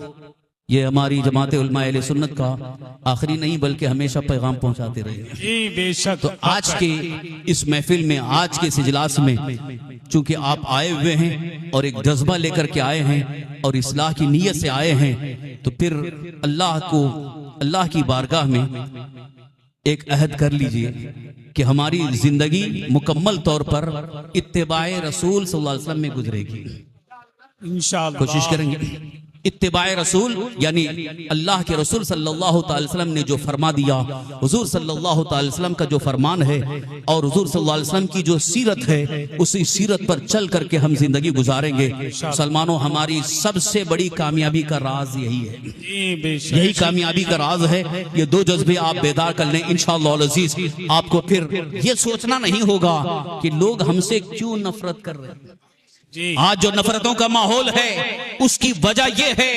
S1: ये हमारी जमात उलमा अहले सुन्नत का आखिरी नहीं बल्कि हमेशा पैगाम पहुंचाते रहे।
S2: जी बेशक।
S1: तो आज के इस महफिल में, आज के इस इजलास में चूंकि आप आए हुए हैं और एक जज्बा लेकर के आए हैं और इस्लाह की नीयत से आए हैं, तो फिर अल्लाह की बारगाह में एक अहद कर लीजिए कि हमारी जिंदगी मुकम्मल तौर पर इत्तिबाए रसूल सल्लल्लाहु अलैहि वसल्लम में गुजरेगी।
S2: इंशाअल्लाह
S1: कोशिश करेंगे। इत्तिबाए रसूल यानी अल्लाह के रसूल सल्लल्लाहु अलैहि वसल्लम ने जो फरमा दिया, हुजूर सल्लल्लाहु अलैहि वसल्लम का जो फरमान है और हुजूर सल्लल्लाहु अलैहि वसल्लम की जो सीरत है, उसी सीरत पर चल करके हम जिंदगी गुजारेंगे। मुसलमानों, हमारी सबसे बड़ी कामयाबी का राज यही है, यही कामयाबी का राज है। ये दो जज्बे आप बेदार कर लें इंशाअल्लाह अज़ीज, आपको फिर ये सोचना नहीं होगा कि लोग हमसे क्यों नफरत कर रहे हैं। आज जो नफरतों का माहौल है उसकी वजह यह है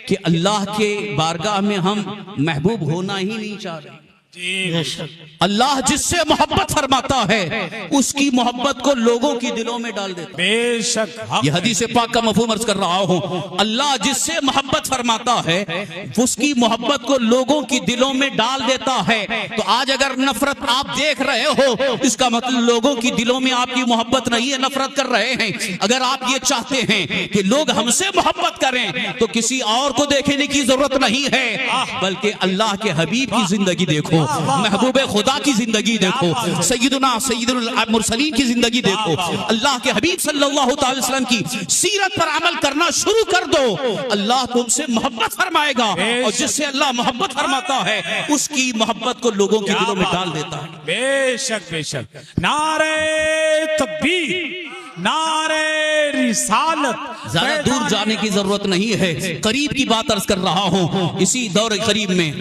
S1: कि अल्लाह के बारगाह में हम महबूब होना ही नहीं चाह रहे। अल्लाह जिससे मोहब्बत फरमाता है उसकी मोहब्बत को लोगों की दिलों में डाल देता है।
S2: बेशक
S1: यह हदीस पाक का मफहूम अर्ज कर रहा हूं। अल्लाह जिससे मोहब्बत फरमाता है उसकी मोहब्बत को लोगों की दिलों में डाल देता है। तो आज अगर नफरत आप देख रहे हो, इसका मतलब लोगों की दिलों में आपकी मोहब्बत नहीं है, नफरत कर रहे हैं। अगर आप ये चाहते हैं कि लोग हमसे मोहब्बत करें तो किसी और को देखने की जरूरत नहीं है, बल्कि अल्लाह के हबीब की जिंदगी देखो, महबूबे खुदा की जिंदगी देखो, सैयदुल मुरसलीन की जिंदगी देखो। अल्लाह के हबीब सल्लल्लाहु अलैहि वसल्लम की सीरत पर अमल करना शुरू कर दो, अल्लाह तुमसे मोहब्बत फरमाएगा। और जिससे अल्लाह मोहब्बत फरमाता है उसकी मोहब्बत को लोगों के दिलों में डाल देता है।
S2: बेशक बेशक। नारे तकबीर, नारे रिसालत।
S1: ज्यादा दूर जाने की जरूरत नहीं है, करीब की बात अर्ज कर रहा हूं। इसी दौर करीब में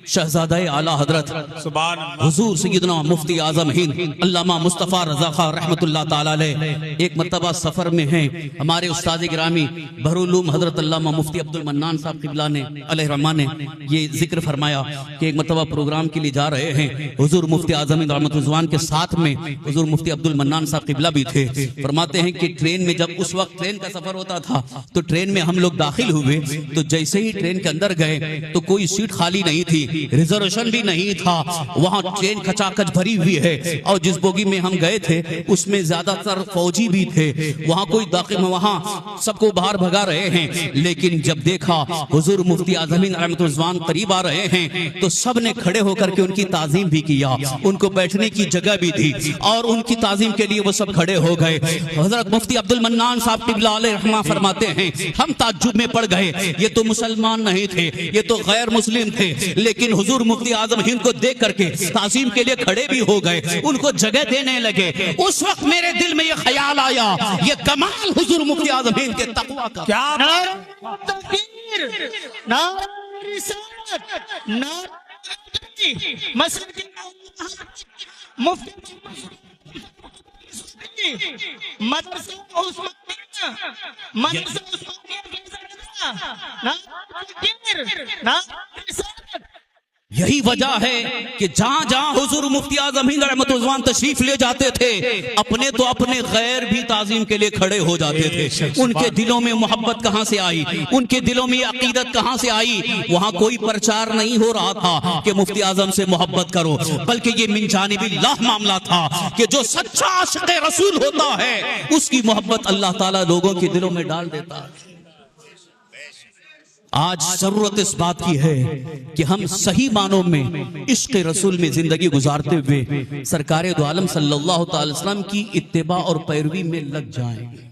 S1: शहजादा आला हजरत
S2: सुभान अल्लाह
S1: हुजूर सैयदना मुफ्ती आजम हिंद अल्लामा मुस्तफ़ा रज़ा खान रहमतुल्लाह ताला अलैह एक मरतबा सफर में हैं। हमारे उस्ताद गिरामी बहरुल हजरत अल्लामा मुफ्ती अब्दुल मन्नान साहब क़िबला ने अलैहि रहमा ने ये जिक्र फरमाया कि एक मरतबा प्रोग्राम के लिए जा रहे हैं। हुजूर मुफ्ती आजम हिंद रहमतुल्लाह के साथ में हुजूर मुफ्ती अब्दुल मन्नान साहब क़िबला भी थे। फरमाते हैं कि ट्रेन में जब उस वक्त ट्रेन का सफर होता था तो ट्रेन में हम लोग दाखिल हुए तो जैसे ही ट्रेन के अंदर गए तो कोई सीट खाली नहीं थी, रिजर्वेशन भी नहीं था। वहां ट्रेन खचाखच भरी हुई है और जिस बोगी में हम गए थे उसमें ज्यादातर फौजी भी थे। वहां कोई दाखिल, वहां सबको बाहर भगा रहे हैं। लेकिन जब देखा हुजूर मुफ्ती आजम हिंद रहमतुल्लाह करीब आ रहे हैं तो सब ने खड़े होकर के उनकी ताजीम भी किया, उनको बैठने की जगह भी दी और उनकी ताजीम के लिए वो सब खड़े हो गए। हजरत मुफ्ती अब्दुल मन्नान साहब क़िबला अलैहि रहमा फरमाते हैं हम ताज्जुब में पड़ गए, ये तो मुसलमान नहीं थे, ये तो गैर मुस्लिम थे, लेकिन हुजूर मुफ्ती आजम हिंद को देख करके ताज़ीम के लिए खड़े भी हो गए, उनको जगह देने लगे। उस वक्त मेरे दिल में ये ख्याल आया, ये कमाल हुजूर मुफ्ती आजम हिंद के तकवा का।
S2: क्या
S3: तकबीर, नारे रिसालत, नारे मसलक मुफ्ती मदरसा उस्मानिया, मदरसा उस्मानिया, नारे रिसालत।
S1: यही वजह है कि जहां जहां हुजूर मुफ्ती आजम हिंद रहमतुल्लाह तशरीफ ले जाते थे अपने तो अपने गैर भी ताजीम के लिए खड़े हो जाते थे। उनके दिलों में मोहब्बत कहां से आई, उनके दिलों में अकीदत कहां से आई। वहां कोई प्रचार नहीं हो रहा था कि मुफ्ती आजम से मोहब्बत करो, बल्कि ये मिन जानिबिल्लाह मामला था कि जो सच्चा आशिक़ रसूल होता है उसकी मोहब्बत अल्लाह ताला लोगों के दिलों में डाल देता है। आज जरूरत इस बात की है कि हम सही मानों में इश्क़ रसूल में जिंदगी गुजारते हुए सरकारे दो आलम सल्लल्लाहु अलैहि वसल्लम की इत्तिबा और पैरवी में लग जाएं।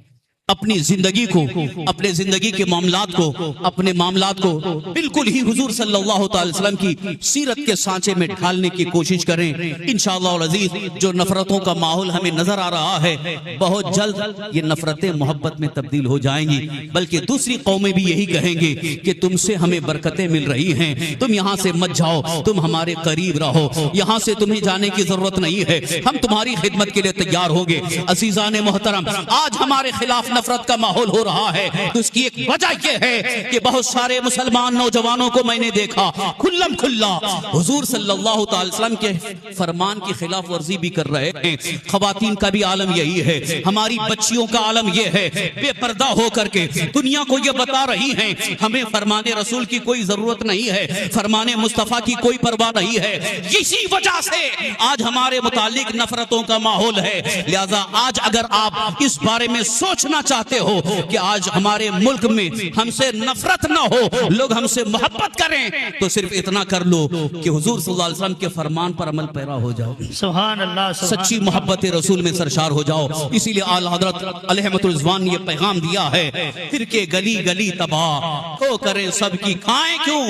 S1: अपनी जिंदगी को, अपने जिंदगी के मामलात को, अपने मामलात को बिल्कुल ही हुजूर सल्लल्लाहु अलैहि वसल्लम की सीरत के सांचे में ढालने की कोशिश करें। इंशाअल्लाह अज़ीज़ जो नफरतों का माहौल हमें नजर आ रहा है बहुत जल्द ये नफरतें मोहब्बत में तब्दील हो जाएंगी, बल्कि दूसरी कौमें भी यही कहेंगे कि तुमसे हमें बरकतें मिल रही हैं, तुम यहाँ से मत जाओ, तुम हमारे करीब रहो, यहाँ से तुम्हें जाने की जरूरत नहीं है, हम तुम्हारी खिदमत के लिए तैयार होंगे। अज़ीज़ान मोहतरम, आज हमारे खिलाफ नफरत का माहौल हो रहा है तो इसकी एक वजह यह है कि बहुत सारे मुसलमान नौजवानों को मैंने देखा खुल्लम खुल्ला हुजूर सल्लल्लाहु अलैहि वसल्लम के फरमान की खिलाफ वर्जी भी कर रहे हैं। खवातीन का भी आलम यही है, हमारी बच्चियों का आलम यह है, बेपर्दा होकर के दुनिया को यह बता रही हैं हमें फरमाने रसूल की कोई जरूरत नहीं है, फरमाने मुस्तफा की कोई परवाह नहीं है। इसी वजह से आज हमारे मुतालिक नफरतों का माहौल है। लिहाजा आज अगर आप इस बारे में सोचना चाहते हो कि आज हमारे मुल्क में हमसे नफरत ना हो, लोग हमसे मोहब्बत करें, तो सिर्फ इतना कर लो कि हुजूर सल्लल्लाहु अलैहि वसल्लम के फरमान पर अमल पैरा हो जाओ,
S3: सुभान अल्लाह,
S1: सच्ची मोहब्बत रसूल में सरशार हो जाओ। इसीलिए आला हजरत अलैहिस्सलाम ने यह पैगाम दिया है, फिर के गली गली तबाह तो करें सबकी खाएं क्यों,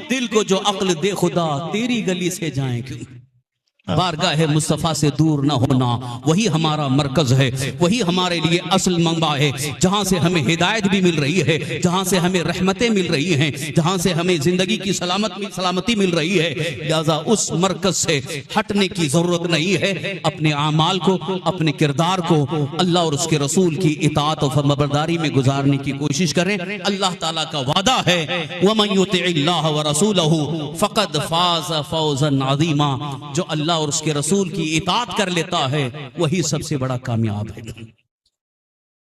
S1: दिल को जो अक्ल दे खुदा तेरी गली से जाएं क्यों। बारगाह मुस्तफ़ा से दूर न होना वही हमारा मरकज है, वही हमारे लिए असल मंबा है, जहां से हमें हिदायत भी मिल रही है, जहां से हमें रहमतें मिल रही हैं, जहां से हमें जिंदगी की सलामती मिल रही है। लिहाजा उस मरकज से हटने की जरूरत नहीं है। अपने आमाल को, अपने किरदार को अल्लाह और उसके रसूल की इताअत और फरमाबरदारी में गुजारने की कोशिश करें। अल्लाह ताला का वादा है, वमन युतिइल्लाह व रसूलहु फक़द फाज़ फौज़न अज़ीमा, जो अल्लाह और उसके रसूल की इताअत कर लेता है वही सबसे बड़ा कामयाब है।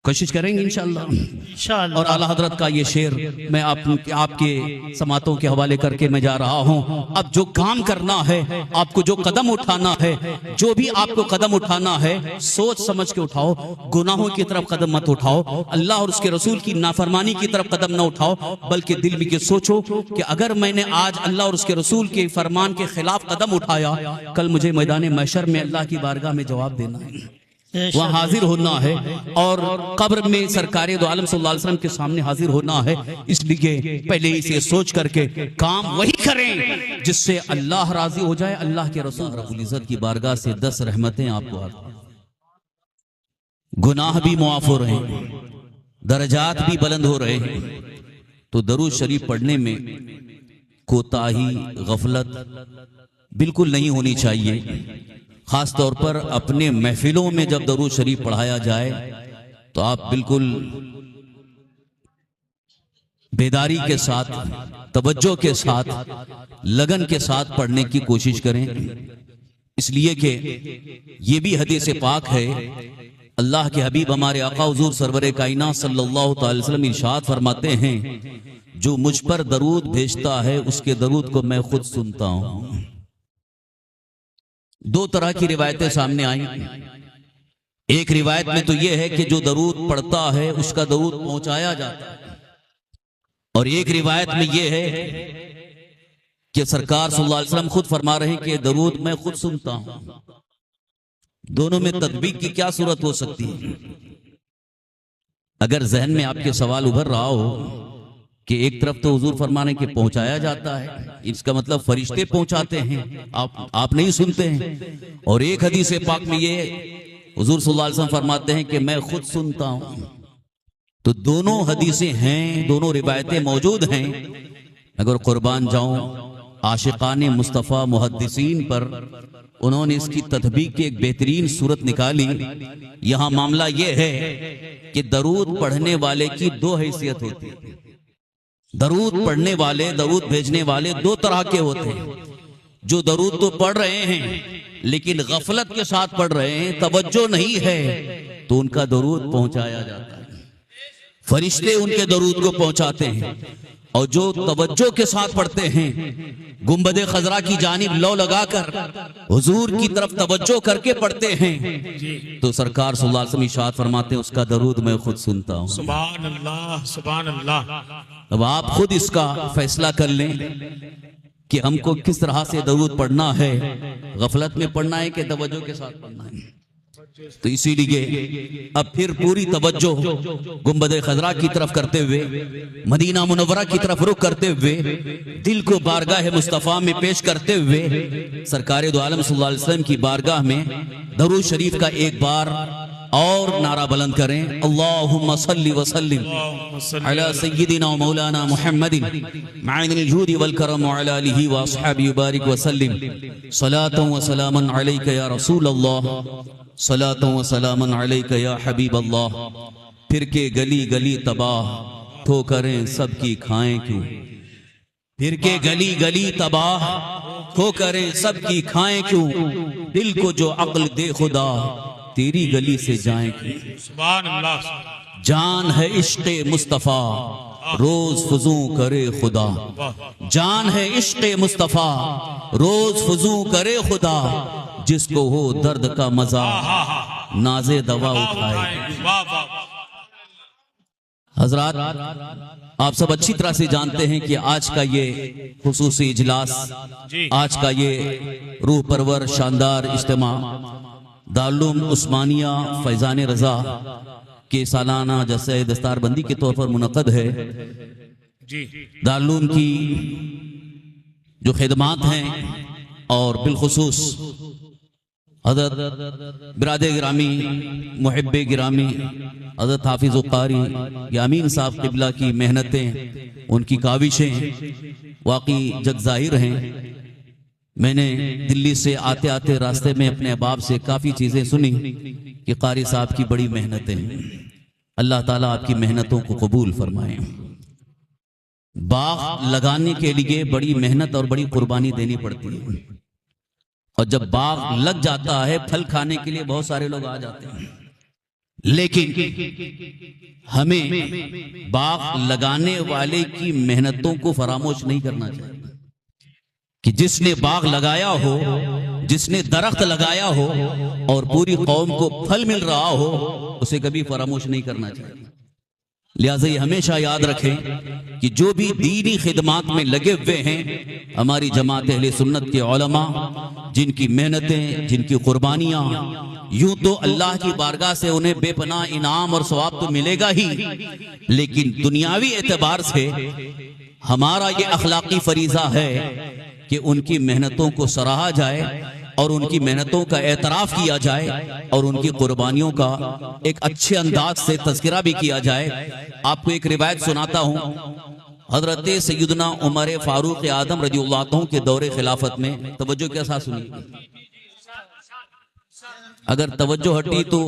S1: कोशिश करेंगे इंशाअल्लाह।
S3: इंशाअल्लाह।
S1: और आला हजरत का ये शेर मैं आपके समातों के हवाले करके मैं जा रहा हूं। अब जो काम करना है, आपको जो कदम उठाना है, जो भी आपको कदम उठाना है, सोच समझ के उठाओ। गुनाहों की तरफ कदम मत उठाओ, अल्लाह और उसके रसूल की नाफरमानी की तरफ कदम न उठाओ, बल्कि दिल में के सोचो कि अगर मैंने आज अल्लाह और उसके रसूल के फरमान के खिलाफ कदम उठाया, कल मुझे मैदान महशर में अल्लाह की बारगाह में जवाब देना है, वहाँ हाजिर होना है और कब्र में सरकार दो आलम सल्लल्लाहु अलैहि वसल्लम के सामने हाजिर होना है। इसलिए पहले इसे सोच करके काम वही करें जिससे अल्लाह राजी हो जाए, अल्लाह के रसूल रब्बुल इज्जत की बारगाह से 10 रहमतें आपको आती, गुनाह भी मुआफ हो रहे हैं, दर्जात भी बुलंद हो रहे हैं। तो दरूद शरीफ पढ़ने में कोताही, गफलत बिल्कुल नहीं होनी चाहिए। खास तौर पर अपने महफिलों में जब दरूद शरीफ पढ़ाया जाए तो आप बिल्कुल बेदारी के साथ, तवज्जो के साथ, लगन के साथ पढ़ने की कोशिश करें। इसलिए कि ये भी हदीस पाक है, अल्लाह के हबीब हमारे आका हुजूर सरवरे कायनात सल्लल्लाहु अलैहि वसल्लम इरशाद फरमाते हैं, जो मुझ पर दरूद भेजता है उसके दरूद को मैं खुद सुनता हूं। दो तरह की रिवायतें सामने आई। एक रिवायत में तो यह है कि जो दरूद पढ़ता है उसका दरूद पहुंचाया जाता है, और एक रिवायत में यह है कि सरकार सल्लल्लाहु अलैहि वसल्लम खुद फरमा रहे हैं कि दरूद मैं खुद सुनता हूं। दोनों में तदबीक की क्या सूरत हो सकती है? अगर जहन में आपके सवाल उभर रहा हो कि एक तरफ तो हुजूर फरमाने के पहुंचाया जाता है, इसका मतलब फरिश्ते पहुंचाते हैं, आप नहीं सुनते हैं, और एक हदीस पाक में ये हुजूर सल्लल्लाहु अलैहि वसल्लम फरमाते हैं कि मैं खुद सुनता हूं। तो दोनों हदीसें हैं, दोनों रिवायतें मौजूद हैं। अगर कुर्बान जाऊं आशिकाने मुस्तफ़ा मुहद्दिसीन पर, उन्होंने इसकी तदबीक की एक बेहतरीन सूरत निकाली। यहां मामला यह है कि दरूद पढ़ने वाले की दो हैसियत होती है। दरूद पढ़ने वाले, दरूद भेजने वाले दो तरह के होते हैं। जो दरूद तो पढ़ रहे हैं लेकिन गफलत के साथ पढ़ रहे हैं, तवज्जो नहीं है, तो उनका दरूद पहुंचाया जाता है, फरिश्ते उनके दरूद को पहुंचाते हैं। और जो तवज्जो के साथ पढ़ते हैं, गुंबदे खजरा की जानिब लौ लगाकर हुजूर की तरफ तवज्जो करके पढ़ते हैं, तो सरकार सल्लल्लाहु अलैहि वसल्लम इरशाद फरमाते हैं उसका दरूद मैं खुद सुनता हूं।
S2: सुभान अल्लाह, सुभान अल्लाह।
S1: अब आप खुद इसका फैसला कर लें कि हमको किस तरह से दरूद पढ़ना है, गफलत में पढ़ना है कि तवज्जो के साथ पढ़ना है। तो इसीलिए अब फिर पूरी तवज्जो गुंबद खजरा की तरफ करते हुए, मदीना मुनव्वरा की तरफ रुख करते हुए, दिल को बारगाह मुस्तफ़ा में पेश करते हुए सरकार दो आलम सल्लल्लाहु अलैहि वसल्लम की बारगाह में दरूद शरीफ का एक बार और नारा बुलंद करें। अल्लाहुम्मा सल्लि व सल्लिम अला सय्यिदिना व मौलाना मुहम्मदिन माइनिल जूदी वल करम व अला आलिहि व अस्हाबिहि बारिक व सल्लिम सलातन व सलामन अलैका या रसूल अल्लाह, सलातन व सलामन अलैका या हबीब अल्लाह। फिर के गली गली तबाह, ठोकरें सबकी खाएं क्यों? फिर के गली गली तबाह, ठोकरें सबकी खाएं क्यों? दिल को जो अक्ल दे खुदा, तेरी गली से जाएं क्यों?
S2: सुभान अल्लाह।
S1: जान है इश्क़े मुस्तफ़ा, रोज फजू करे खुदा। जान है इश्क़े मुस्तफ़ा, रोज फजू करे खुदा। जिसको हो दर्द का मजा, नाजे दवा उठाए। हजरात, आप सब अच्छी तरह से जानते हैं कि आज का ये खुसूसी इजलास, आज का ये रूह परवर शानदार इज्तिमा दारुल उस्मानिया फैजान रजा के सालाना जलसे दस्तारबंदी के तौर पर मुनक़द है। दारुल की जो खिदमात हैं और बिलखुसूस हज़रत बिरादे गिरामी मुहिब्बे गिरामी हज़रत हाफिज़ कारी यामीन साहब क़िबला की मेहनतें, उनकी काविशें वाकई जग ज़ाहिर हैं। मैंने दिल्ली से आते आते रास्ते में अपने अहबाब से काफ़ी चीज़ें सुनी कि कारी साहब की बड़ी मेहनतें हैं। अल्लाह ताला आपकी मेहनतों को कबूल फरमाए। बाग लगाने के लिए बड़ी मेहनत और बड़ी कुर्बानी देनी पड़ती है, और जब बाग लग जाता है फल खाने के लिए बहुत सारे लोग आ जाते हैं, लेकिन हमें बाग लगाने वाले की मेहनतों को फरामोश नहीं करना चाहिए। कि जिसने बाग लगाया हो, जिसने दरख्त लगाया हो और पूरी कौम को फल मिल रहा हो, उसे कभी फरामोश नहीं करना चाहिए। लिहाजा ये हमेशा याद रखें कि जो भी दीनी खिदमात में लगे हुए हैं, हमारी जमात अहले सुन्नत के उलमा, जिनकी मेहनतें, जिनकी कुर्बानियां, यूं तो अल्लाह की बारगाह से उन्हें बेपनाह इनाम और सवाब तो मिलेगा ही, लेकिन दुनियावी एतबार से हमारा ये अखलाकी फरीजा है कि उनकी मेहनतों को सराहा जाए और उनकी मेहनतों का एतराफ किया जाए और उनकी कुर्बानियों का एक अच्छे अंदाज से तज़किरा भी किया जाए। आपको एक रिवायत सुनाता हूँ। हजरत सैयदना उमर फारूक आदम रज़ियल्लाहु अन्हु के दौरे खिलाफत में, तवज्जो के साथ सुनिए, अगर तवज्जो हटी तो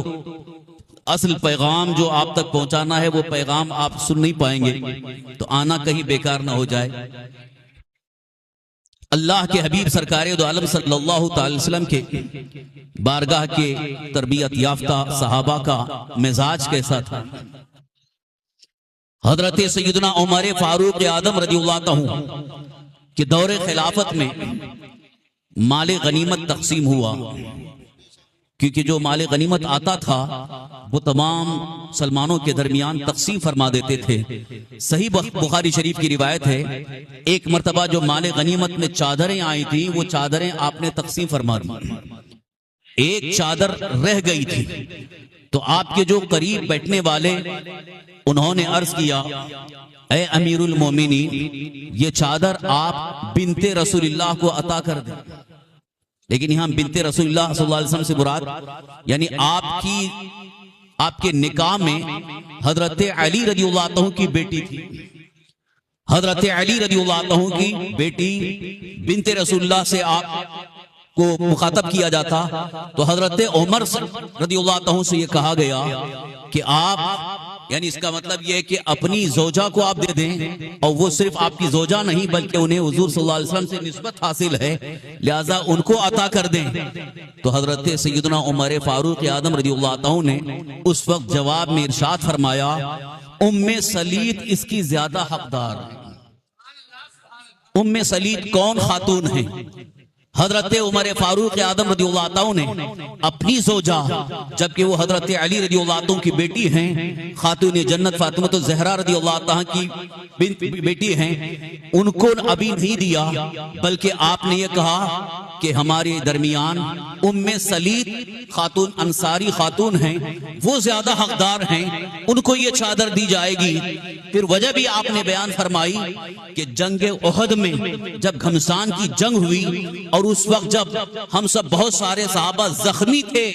S1: असल पैगाम जो आप तक पहुंचाना है वो पैगाम आप सुन नहीं पाएंगे, तो आना कहीं बेकार ना हो जाए। अल्लाह के हबीब सरकार दो आलम सल्लल्लाहु अलैहि वसल्लम के बारगाह के तरबियत याफ्ता सहाबा का मिजाज कैसा था। हजरत सैयदना उमर फारूक आदम रज़ियल्लाहु अन्हु के दौरे खिलाफत में माले गनीमत तकसीम हुआ, क्योंकि जो माले गनीमत आता था वो तमाम सलमानों के दरमियान तकसीम फरमा देते थे। सही बुखारी शरीफ की रिवायत है, एक मर्तबा जो माले गनीमत में चादरें आई थी, वो चादरें आपने तकसीम फरमा दी, एक चादर रह गई थी। तो आपके जो करीब बैठने वाले, उन्होंने अर्ज किया, ए अमीरुल मोमिनीन, ये चादर आप बिनते रसूलुल्लाह को अता कर दें। लेकिन यहां बिनते रसूलुल्लाह सल्लल्लाहु अलैहि वसल्लम से मुराद यानी आपके निकाह में हजरत अली रज़ियल्लाहु अन्हु की बेटी थी। हजरत अली रज़ियल्लाहु अन्हु की बेटी बिनते रसूलुल्लाह से आपको मुखातब किया जाता, तो हजरत उमर रज़ियल्लाहु अन्हु से यह कहा गया कि आप, यानी इसका मतलब यह है कि अपनी जोजा को आप दे दें, और वो सिर्फ आपकी जोजा नहीं बल्कि उन्हें हुजूर सल्लल्लाहु अलैहि वसल्लम से निस्बत हासिल है, लिहाजा उनको अता कर दें। तो हजरत सैयदना उमर फारूक आदम रज़ियल्लाहु अन्हु ने उस वक्त जवाब में इरशाद फरमाया, उम्मे सलीत इसकी ज्यादा हकदार है। उम्मे सलीत कौन खातून है? हजरत उमर फारूक आदम रज़ियल्लाहु अन्हु ने अपनी जोजा, जबकि वो हजरत अली रज़ियल्लाहु अन्हु की बेटी हैं, खातून जन्नत फातिमा तो ज़हरा रज़ियल्लाहु अन्हा की बेटी हैं, उनको अभी नहीं दिया, बल्कि आपने ये कहा कि हमारे दरमियान उम्मे सलीत खातून अंसारी खातून हैं, वो ज्यादा हकदार हैं, उनको ये चादर दी जाएगी। फिर वजह भी आपने बयान फरमाई कि जंग उहद में जब घमसान की जंग हुई और उस वक्त जब हम सब बहुत सारे सहाबा जख्मी थे,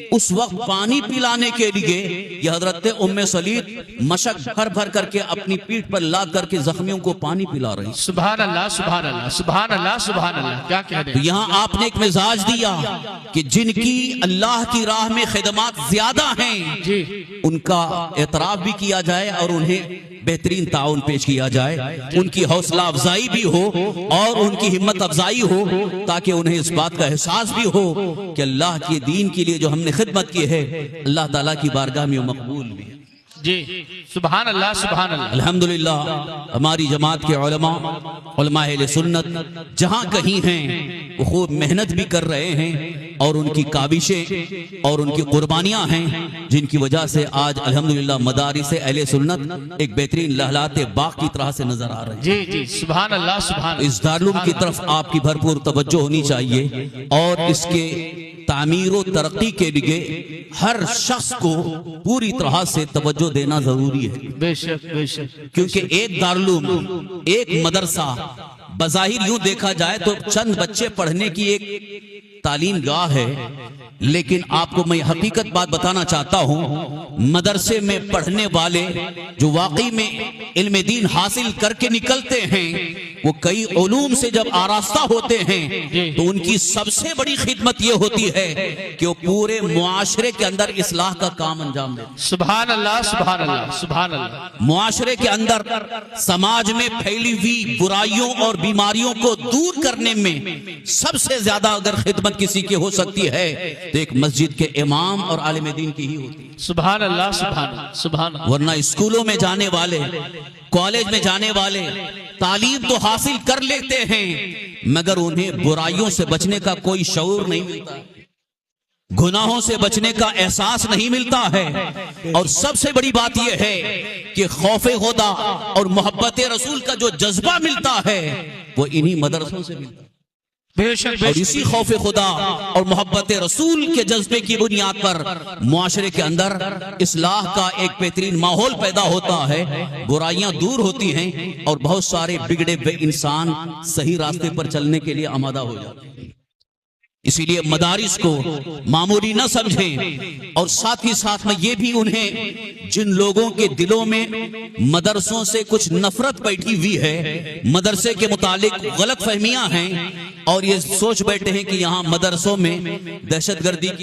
S1: उस वक्त पानी पिलाने के लिए यह हजरत उम्मे सलीत मशक भर भर करके अपनी पीठ पर ला करके जख्मियों को पानी पिला रही।
S2: सुभान अल्लाह, सुभान अल्लाह, सुभान अल्लाह, सुभान अल्लाह। क्या कह रहे हैं?
S1: तो यहाँ आपने एक मिजाज दिया कि जिनकी अल्लाह की राह में खिदमात ज्यादा हैं
S2: जी,
S1: उनका एतराफ भी किया जाए और उन्हें बेहतरीन ताउन पेश किया जाए, उनकी हौसला अफजाई भी हो और उनकी हिम्मत अफजाई हो, ताकि उन्हें इस बात का एहसास भी हो कि अल्लाह के दीन के लिए जो हमने खिदमत की है, अल्लाह ताला की बारगाह में मकबूल भी
S2: जी। सुभान अल्लाह, सुभान अल्लाह।
S1: अल्हम्दुलिल्लाह हमारी जमात के उलमा अहले सुन्नत जहां कहीं हैं वो खूब मेहनत भी कर रहे हैं और उनकी काविशें और उनकी कुर्बानियां हैं, जिनकी वजह से आज अल्हम्दुलिल्लाह मदारिस अहले सुन्नत एक बेहतरीन लहलाते बाग की तरह से नजर आ रहे हैं।
S2: जी जी, सुभान अल्लाह, सुभान।
S1: इस दारुल की तरफ आपकी भरपूर तवज्जो होनी चाहिए और इसके तामीर और तरक्की के लिए हर शख्स को पूरी तरह से तवज्जो देना जरूरी है।
S2: बेशक बेशक,
S1: क्योंकि एक दारुल, एक मदरसा बज़ाहिर यूं देखा जाए तो चंद बच्चे पढ़ने की एक तालीम गाह है, लेकिन आपको मैं हकीकत बात बताना चाहता हूं, मदरसे में पढ़ने वाले जो वाकई में इल्म दीन हासिल करके निकलते हैं, वो कई उलूम से जब आरास्ता होते हैं तो उनकी सबसे बड़ी खिदमत ये होती है कि वो पूरे मुआशरे के अंदर इस्लाह का काम अंजाम दें।
S3: सुभान अल्लाह, सुभान अल्लाह, सुभान अल्लाह।
S1: मुआशरे के अंदर समाज में फैली हुई बुराइयों और बीमारियों को दूर करने में सबसे ज्यादा अगर खिदमत किसी की हो सकती है तो एक मस्जिद के इमाम और आलिम दीन की ही होती है।
S3: सुभान अल्लाह, सुभान अल्लाह, सुभान अल्लाह।
S1: वरना स्कूलों में जाने वाले, कॉलेज में जाने वाले तालीम तो हासिल कर लेते हैं, मगर उन्हें बुराइयों से बचने का कोई शऊर नहीं मिलता, गुनाहों से बचने का एहसास नहीं मिलता है। और सबसे बड़ी बात यह है कि खौफे खुदा और मोहब्बत रसूल का जो जज्बा मिलता है वो इन्हीं मदरसों से मिलता है।
S3: बेशक,
S1: और इसी खौफ खुदा और मोहब्बत रसूल के जज्बे की बुनियाद पर मुआशरे के अंदर इस्लाह का एक बेहतरीन माहौल पैदा होता है, बुराइयां दूर होती हैं और बहुत सारे बिगड़े हुए इंसान सही रास्ते पर चलने के लिए आमादा हो जाते हैं। इसीलिए मदारिस को मामूली न समझें, और साथ ही साथ में ये भी उन्हें, जिन लोगों के दिलों में मदरसों से कुछ नफरत बैठी हुई है, मदरसे के मुतालिक गलत फहमियां हैं और ये सोच बैठे हैं कि यहाँ मदरसों में दहशतगर्दी की